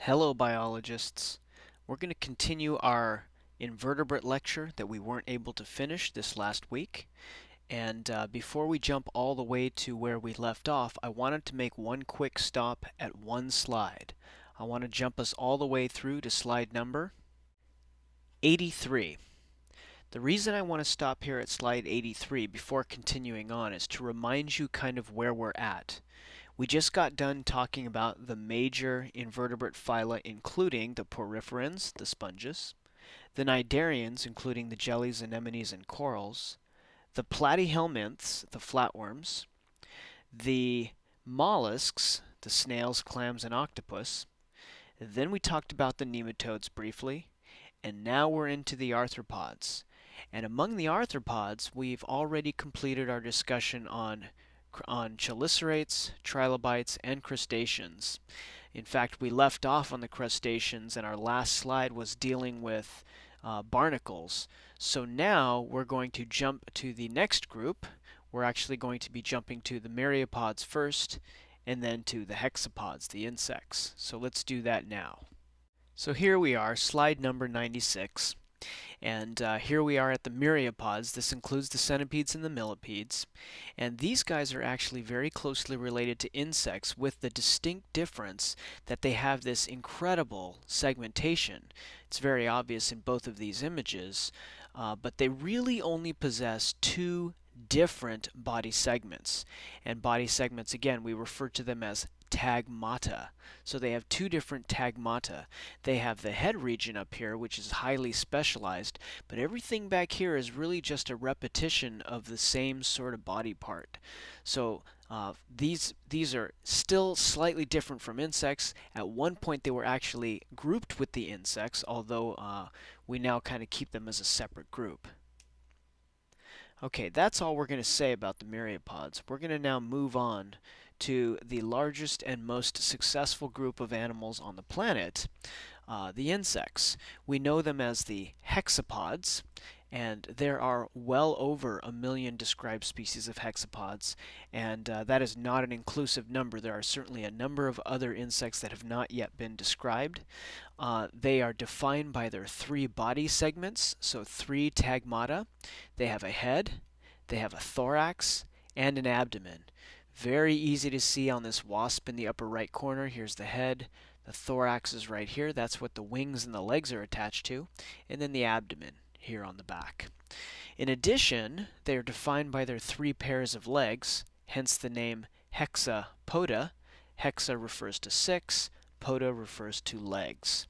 Hello biologists. We're going to continue our invertebrate lecture that we weren't able to finish this last week. And before we jump all the way to where we left off, I wanted to make one quick stop at one slide. I want to jump us all the way through to slide number 83. The reason I want to stop here at slide 83 before continuing on is to remind you kind of where we're at. We just got done talking about the major invertebrate phyla, including the porphyrians, the sponges, the cnidarians, including the jellies, anemones, and corals, the platyhelminths, the flatworms, the mollusks, the snails, clams, and octopus. Then we talked about the nematodes briefly, and now we're into the arthropods. And among the arthropods, we've already completed our discussion on chelicerates, trilobites, and crustaceans. In fact, we left off on the crustaceans, and our last slide was dealing with barnacles. So now we're going to jump to the next group. We're actually going to be jumping to the myriapods first, and then to the hexapods, the insects. So let's do that now. So here we are, slide number 96. And here we are at the myriapods. This includes the centipedes and the millipedes. And these guys are actually very closely related to insects, with the distinct difference that they have this incredible segmentation. It's very obvious in both of these images, but they really only possess two different body segments. And body segments, again, we refer to them as tagmata. So they have two different tagmata. They have the head region up here, which is highly specialized, but everything back here is really just a repetition of the same sort of body part. So these are still slightly different from insects. At one point they were actually grouped with the insects, although we now kind of keep them as a separate group. Okay, that's all we're going to say about the myriapods. We're going to now move on to the largest and most successful group of animals on the planet, the insects. We know them as the hexapods, and there are well over 1 million described species of hexapods, and that is not an inclusive number. There are certainly a number of other insects that have not yet been described. They are defined by their three body segments, so three tagmata. They have a head, they have a thorax, and an abdomen. Very easy to see on this wasp in the upper right corner. Here's the head. The thorax is right here. That's what the wings and the legs are attached to. And then the abdomen here on the back. In addition, they are defined by their three pairs of legs, hence the name hexapoda. Hexa refers to 6, poda refers to legs.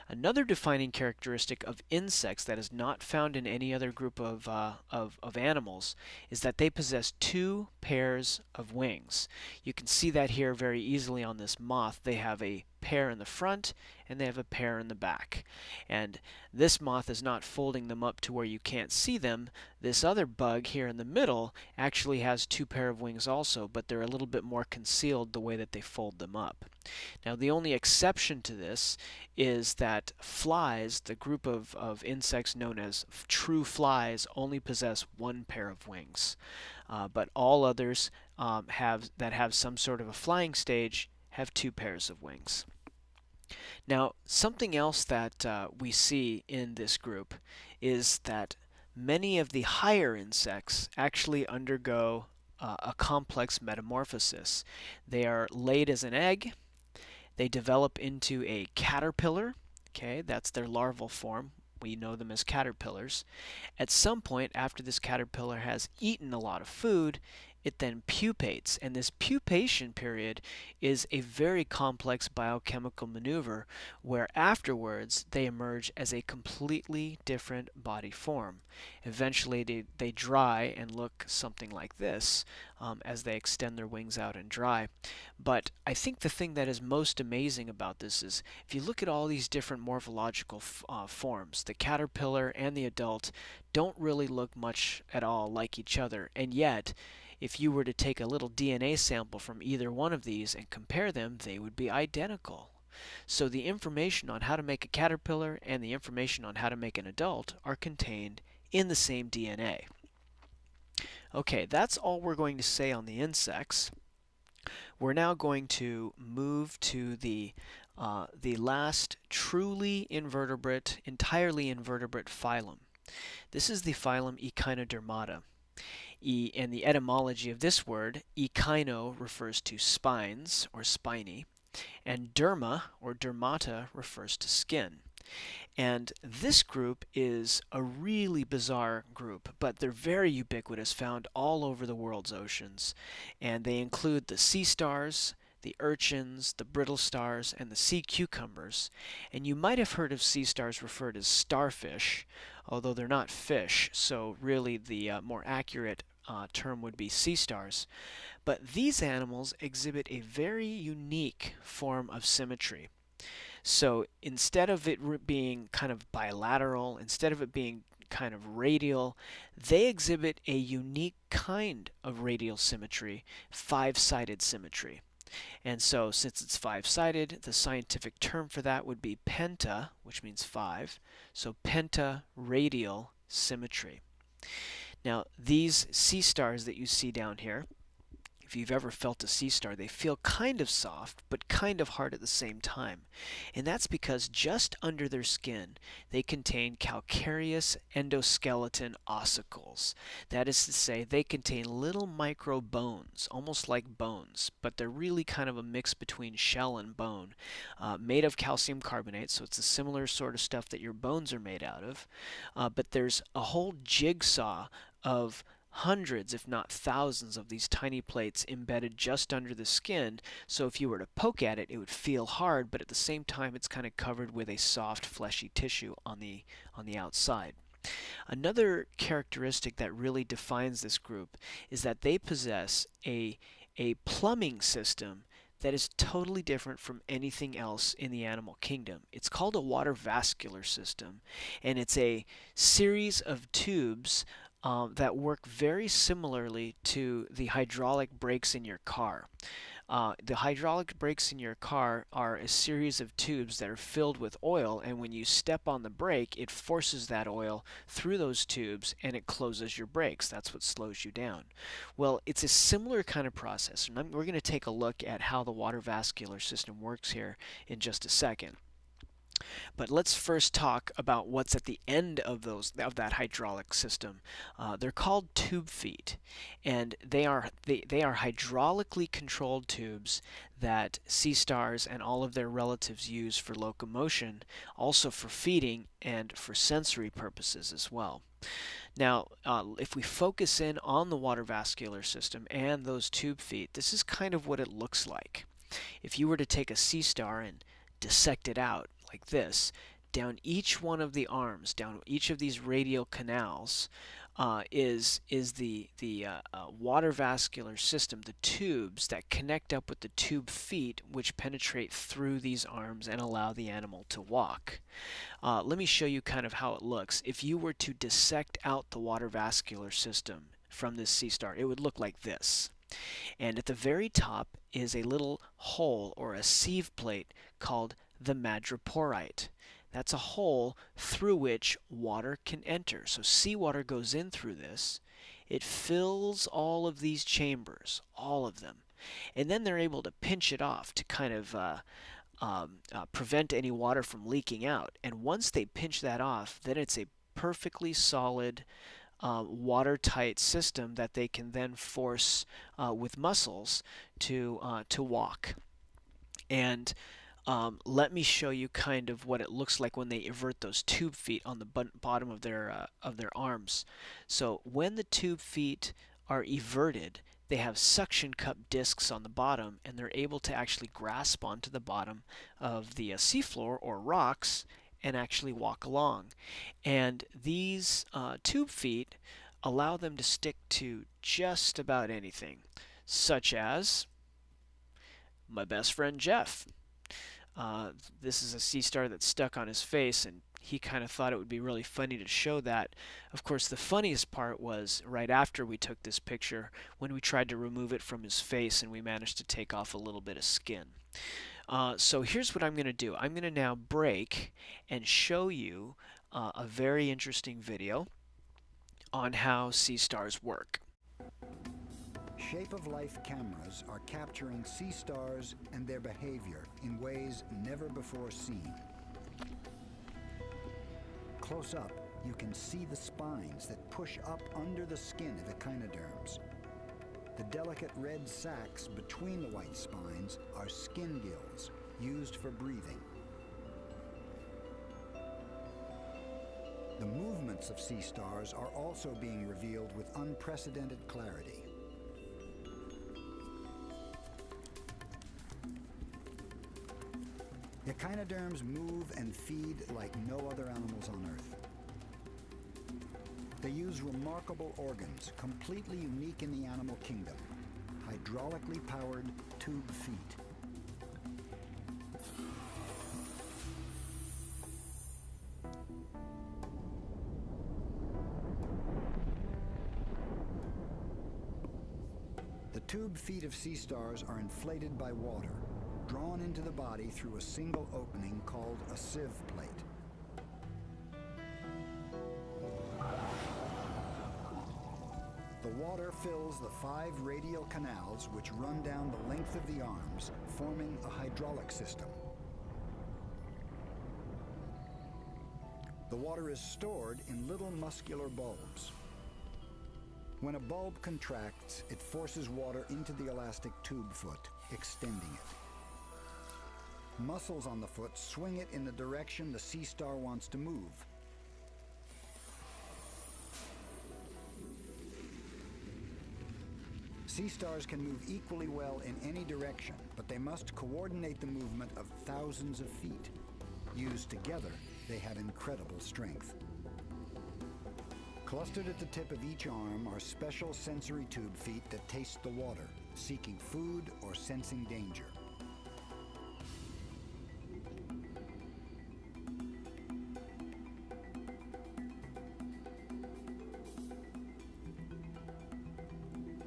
Another defining characteristic of insects that is not found in any other group of animals is that they possess two pairs of wings. You can see that here very easily on this moth. They have a pair in the front and they have a pair in the back. And this moth is not folding them up to where you can't see them. This other bug here in the middle actually has two pair of wings also, but they're a little bit more concealed the way that they fold them up. Now the only exception to this is that flies, the group of insects known as true flies, only possess one pair of wings. But all others that have some sort of a flying stage have two pairs of wings. Now, something else that we see in this group is that many of the higher insects actually undergo a complex metamorphosis. They are laid as an egg. They develop into a caterpillar. Okay, that's their larval form. We know them as caterpillars. At some point after this caterpillar has eaten a lot of food, it then pupates, and this pupation period is a very complex biochemical maneuver where afterwards they emerge as a completely different body form. Eventually they dry and look something like this as they extend their wings out and dry. But I think the thing that is most amazing about this is if you look at all these different morphological forms, the caterpillar and the adult don't really look much at all like each other, and yet if you were to take a little DNA sample from either one of these and compare them, they would be identical. So the information on how to make a caterpillar and the information on how to make an adult are contained in the same DNA. Okay, that's all we're going to say on the insects. We're now going to move to the the last truly invertebrate, entirely invertebrate phylum. This is the phylum Echinodermata. And the etymology of this word, echino, refers to spines or spiny, and derma or dermata refers to skin. And this group is a really bizarre group, but they're very ubiquitous, found all over the world's oceans. And they include the sea stars, the urchins, the brittle stars, and the sea cucumbers. And you might have heard of sea stars referred as starfish, although they're not fish, so really the more accurate term would be sea stars. But these animals exhibit a very unique form of symmetry. So instead of it being kind of bilateral, instead of it being kind of radial, they exhibit a unique kind of radial symmetry, five-sided symmetry. And so since it's five-sided, the scientific term for that would be penta, which means five. So penta-radial symmetry. Now, these sea stars that you see down here, if you've ever felt a sea star, they feel kind of soft, but kind of hard at the same time. And that's because just under their skin, they contain calcareous endoskeleton ossicles. That is to say, they contain little micro bones, almost like bones, but they're really kind of a mix between shell and bone, made of calcium carbonate, so it's a similar sort of stuff that your bones are made out of. But there's a whole jigsaw of hundreds, if not thousands, of these tiny plates embedded just under the skin, so if you were to poke at it, it would feel hard, but at the same time it's kind of covered with a soft, fleshy tissue on the outside. Another characteristic that really defines this group is that they possess a plumbing system that is totally different from anything else in the animal kingdom. It's called a water vascular system, and it's a series of tubes that work very similarly to the hydraulic brakes in your car. The hydraulic brakes in your car are a series of tubes that are filled with oil, and when you step on the brake, it forces that oil through those tubes and it closes your brakes. That's what slows you down. Well, it's a similar kind of process, and we're going to take a look at how the water vascular system works here in just a second. But let's first talk about what's at the end of that hydraulic system. They're called tube feet, and they are hydraulically controlled tubes that sea stars and all of their relatives use for locomotion, also for feeding and for sensory purposes as well. Now, if we focus in on the water vascular system and those tube feet, this is kind of what it looks like. If you were to take a sea star and dissect it out like this, down each one of the arms, down each of these radial canals, is the water vascular system, the tubes that connect up with the tube feet, which penetrate through these arms and allow the animal to walk. Let me show you kind of how it looks. If you were to dissect out the water vascular system from this sea star, it would look like this. And at the very top is a little hole or a sieve plate called the madreporite. That's a hole through which water can enter. So seawater goes in through this. It fills all of these chambers, all of them. And then they're able to pinch it off to kind of prevent any water from leaking out. And once they pinch that off, then it's a perfectly solid watertight system that they can then force with muscles to walk. And let me show you kind of what it looks like when they invert those tube feet on the bottom of their arms. So when the tube feet are everted, they have suction cup discs on the bottom, and they're able to actually grasp onto the bottom of the seafloor or rocks and actually walk along. And these tube feet allow them to stick to just about anything, such as my best friend Jeff. This is a sea star that's stuck on his face, and he kind of thought it would be really funny to show that. Of course, the funniest part was right after we took this picture when we tried to remove it from his face and we managed to take off a little bit of skin. So here's what I'm going to do. I'm going to now break and show you a very interesting video on how sea stars work. Shape-of-life cameras are capturing sea stars and their behavior in ways never before seen. Close up, you can see the spines that push up under the skin of echinoderms. The delicate red sacs between the white spines are skin gills used for breathing. The movements of sea stars are also being revealed with unprecedented clarity. Echinoderms move and feed like no other animals on Earth. They use remarkable organs, completely unique in the animal kingdom, hydraulically powered tube feet. The tube feet of sea stars are inflated by water, drawn into the body through a single opening called a sieve plate. The water fills the 5 radial canals which run down the length of the arms, forming a hydraulic system. The water is stored in little muscular bulbs. When a bulb contracts, it forces water into the elastic tube foot, extending it. Muscles on the foot swing it in the direction the sea star wants to move. Sea stars can move equally well in any direction, but they must coordinate the movement of thousands of feet. Used together, they have incredible strength. Clustered at the tip of each arm are special sensory tube feet that taste the water, seeking food or sensing danger.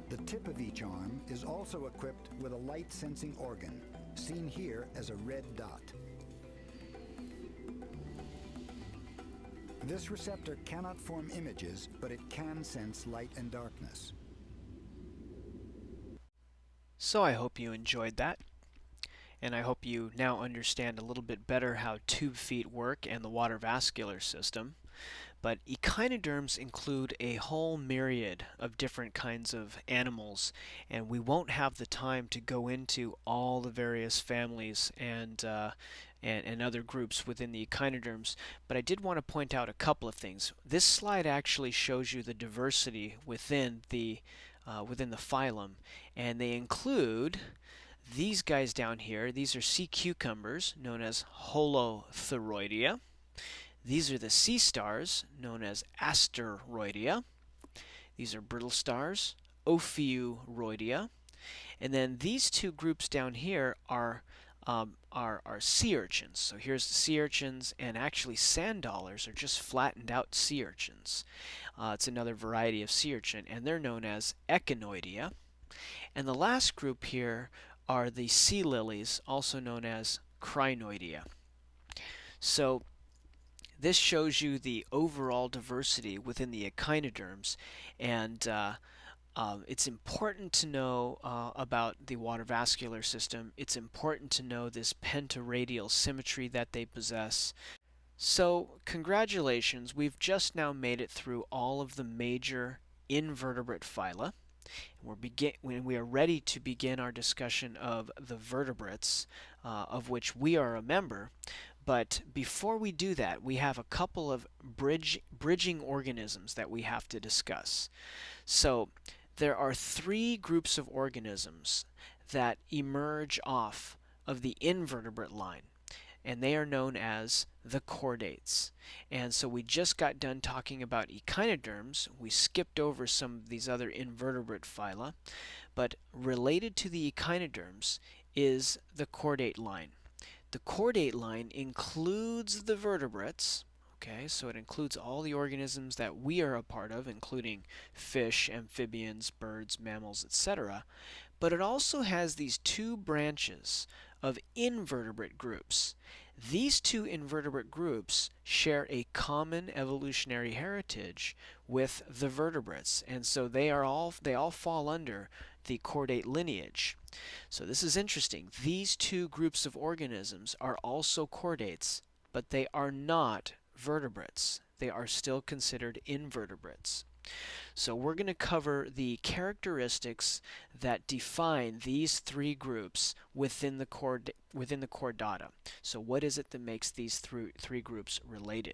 The tip of each arm is also equipped with a light-sensing organ, seen here as a red dot. This receptor cannot form images, but it can sense light and darkness. So I hope you enjoyed that, and I hope you now understand a little bit better how tube feet work and the water vascular system. But echinoderms include a whole myriad of different kinds of animals, and we won't have the time to go into all the various families and other groups within the echinoderms, but I did want to point out a couple of things. This slide actually shows you the diversity within the phylum, and they include these guys down here. These are sea cucumbers, known as Holothuroidea. These are the sea stars, known as Asteroidea. These are brittle stars, Ophiuroidea. And then these two groups down here are sea urchins. So here's the sea urchins, and actually sand dollars are just flattened out sea urchins. It's another variety of sea urchin, and they're known as Echinoidea. And the last group here are the sea lilies, also known as Crinoidea. So this shows you the overall diversity within the echinoderms, and it's important to know about the water vascular system. It's important to know this pentaradial symmetry that they possess. So congratulations, we've just now made it through all of the major invertebrate phyla. We are ready to begin our discussion of the vertebrates, of which we are a member. But before we do that, we have a couple of bridging organisms that we have to discuss. So there are 3 groups of organisms that emerge off of the invertebrate line, and they are known as the chordates. And so we just got done talking about echinoderms. We skipped over some of these other invertebrate phyla, but related to the echinoderms is the chordate line. The chordate line includes the vertebrates, okay, so it includes all the organisms that we are a part of, including fish, amphibians, birds, mammals, etc. But it also has these 2 branches of invertebrate groups. These 2 invertebrate groups share a common evolutionary heritage with the vertebrates, and so they all fall under the chordate lineage. So this is interesting. These two groups of organisms are also chordates, but they are not vertebrates. They are still considered invertebrates. So we're going to cover the characteristics that define these three groups within the chordata. So what is it that makes these three groups related?